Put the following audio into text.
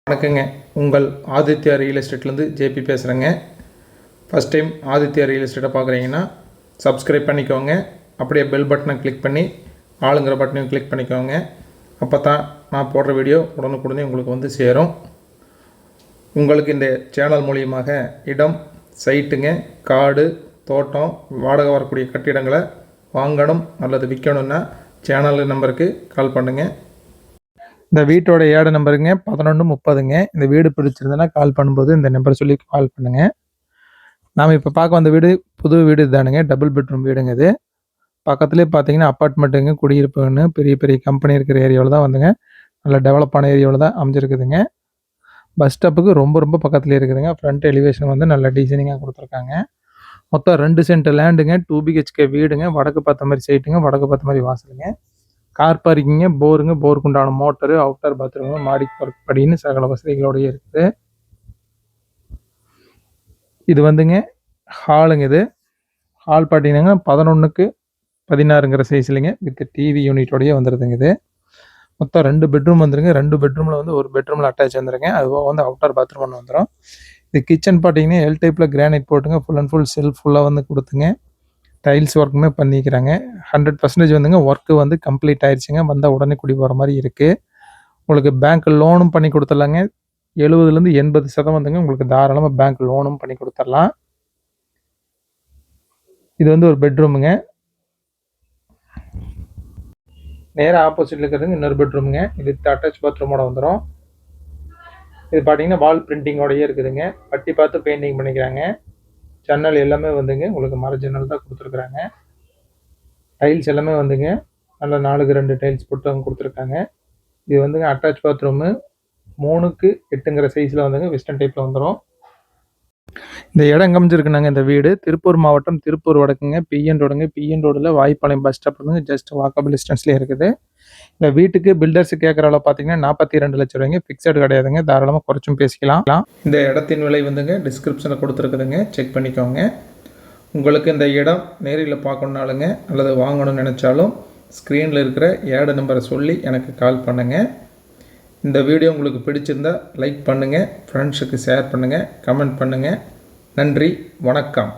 வணக்கங்க. உங்கள் Aditya real எஸ்டேட்லேருந்து JP பேசுகிறேங்க. ஃபஸ்ட் டைம் ஆதித்யா ரியல் எஸ்டேட்டை பார்க்குறீங்கன்னா சப்ஸ்கிரைப் பண்ணிக்கோங்க. அப்படியே பெல் பட்டனை கிளிக் பண்ணி ஆளுங்கிற பட்டனையும் கிளிக் பண்ணிக்கோங்க. அப்போ தான் நான் போடுற வீடியோ உடனுக்குடனே உங்களுக்கு வந்து சேரும். உங்களுக்கு இந்த சேனல் மூலியமாக இடம், சைட்டுங்க, காடு, தோட்டம், வாடகை வரக்கூடிய கட்டிடங்களை வாங்கணும் அல்லது விற்கணுன்னா சேனல் நம்பருக்கு கால் பண்ணுங்கள். இந்த வீட்டோட ஏட நம்பருங்க 1130ங்க. இந்த வீடு பிடிச்சிருந்தனா கால் பண்ணும்போது இந்த நம்பர் சொல்லி கால் பண்ணுங்கள். நாம் இப்போ பார்க்க வந்த வீடு புது வீடு தானுங்க. டபுள் பெட்ரூம் வீடுங்க இது. பக்கத்துலேயே பார்த்தீங்கன்னா அப்பார்ட்மெண்ட்டுங்க, குடியிருப்புன்னு பெரிய பெரிய கம்பெனி இருக்கிற ஏரியாவில் தான் வந்துங்க. நல்ல டெவலப்பான ஏரியாவில் தான் அமைஞ்சிருக்குதுங்க. பஸ் ஸ்டாப்புக்கு ரொம்ப பக்கத்துலேயே இருக்குதுங்க. ஃப்ரண்ட் எலிவேஷன் வந்து நல்ல டிசைனிங்காக கொடுத்துருக்காங்க. மொத்தம் 2 சென்ட் லேண்டுங்க, 2 BHK வீடுங்க, வடக்கு பார்த்த மாதிரி சைட்டுங்க, வடக்கு பார்த்த மாதிரி வாசலுங்க, கார் பார்க்கிங்க, போருங்க, போருக்கு உண்டான மோட்டரு, அவுட்டர் பாத்ரூம், மாடி படின்னு சகல வசதிகளோடய இருக்குது. இது வந்துங்க ஹாலுங்க. இது ஹால் பார்த்தீங்கன்னா 11x16ங்கிற சைஸ்லிங்க வித் டிவி யூனிட்டோடய வந்துடுதுங்க. இது மொத்தம் 2 பெட்ரூம் வந்துருங்க. 2 பெட்ரூமில் வந்து ஒரு பெட்ரூமில் அட்டாச் வந்துருங்க. அதுபோக வந்து அவுட்டர் பாத்ரூம் ஒன்று வந்துடும். இது கிச்சன் பார்த்தீங்கன்னா எல் டைப்பில் கிரானைட் போட்டுங்க, ஃபுல் அண்ட் ஃபுல் செல்ஃப் ஃபுல்லாக வந்து கொடுத்துங்க. டைல்ஸ் ஒர்க்குமே பண்ணிக்கிறாங்க. 100% வந்துங்க ஒர்க்கு வந்து கம்ப்ளீட் ஆயிடுச்சுங்க. வந்தால் உடனே குடி போகிற மாதிரி இருக்குது. உங்களுக்கு பேங்க் லோனும் பண்ணி கொடுத்துடலாங்க. 70லேருந்து 80% வந்துங்க உங்களுக்கு தாராளமாக பேங்க் லோனும் பண்ணி கொடுத்துடலாம். இது வந்து ஒரு பெட்ரூமுங்க. நேராக ஆப்போசிட்டில் இருக்கிறதுங்க இன்னொரு பெட்ரூமுங்க. இது அட்டாச் பாத்ரூமோட வந்துடும். இது பார்த்தீங்கன்னா வால் பிரிண்டிங்கோடையே இருக்குதுங்க. பட்டி பார்த்து பெயிண்டிங் பண்ணிக்கிறாங்க. ஜன்னல் எல்லாமே வந்துங்க உங்களுக்கு மர ஜன்னல் தான் கொடுத்துருக்குறாங்க. டைல்ஸ் எல்லாமே வந்துங்க நல்லா 4க்கு 2 டைல்ஸ் போட்டு அவங்க கொடுத்துருக்காங்க. இது வந்துங்க அட்டாச் பாத்ரூமு 3x8ங்கிற சைஸில் வந்துங்க வெஸ்டர்ன் டைப்பில் வந்துடும். இந்த இடம் எங்கே அமைஞ்சிருக்குனாங்க, இந்த வீடு திருப்பூர் மாவட்டம், திருப்பூர் வடக்குங்க, பிஎன் ரோடுங்க. பிஎன் ரோடில் வாய்ப்பாளையம் பஸ் ஸ்டாப் வந்து ஜஸ்ட் வாக்கபிள் டிஸ்டன்ஸ்லேயே இருக்குது. இந்த வீட்டுக்கு பில்டர்ஸ் கேட்குற அளவு பார்த்தீங்கன்னா 42 லட்சம் ரூபாய்ங்க. ஃபிக்ஸடு கிடையாதுங்க. தாராளமாக குறைச்சும் பேசிக்கலாம். இந்த இடத்தின் விலை வந்துங்க டிஸ்கிரிப்ஷனில் கொடுத்துருக்குதுங்க, செக் பண்ணிக்கோங்க. உங்களுக்கு இந்த இடம் நேரில் பார்க்கணுனாலுங்க அல்லது வாங்கணும்னு நினச்சாலும் ஸ்க்ரீனில் இருக்கிற ஏட நம்பரை சொல்லி எனக்கு கால் பண்ணுங்கள். இந்த வீடியோ உங்களுக்கு பிடிச்சிருந்தால் லைக் பண்ணுங்கள், ஃப்ரெண்ட்ஸுக்கு ஷேர் பண்ணுங்கள், கமெண்ட் பண்ணுங்கள். நன்றி, வணக்கம்.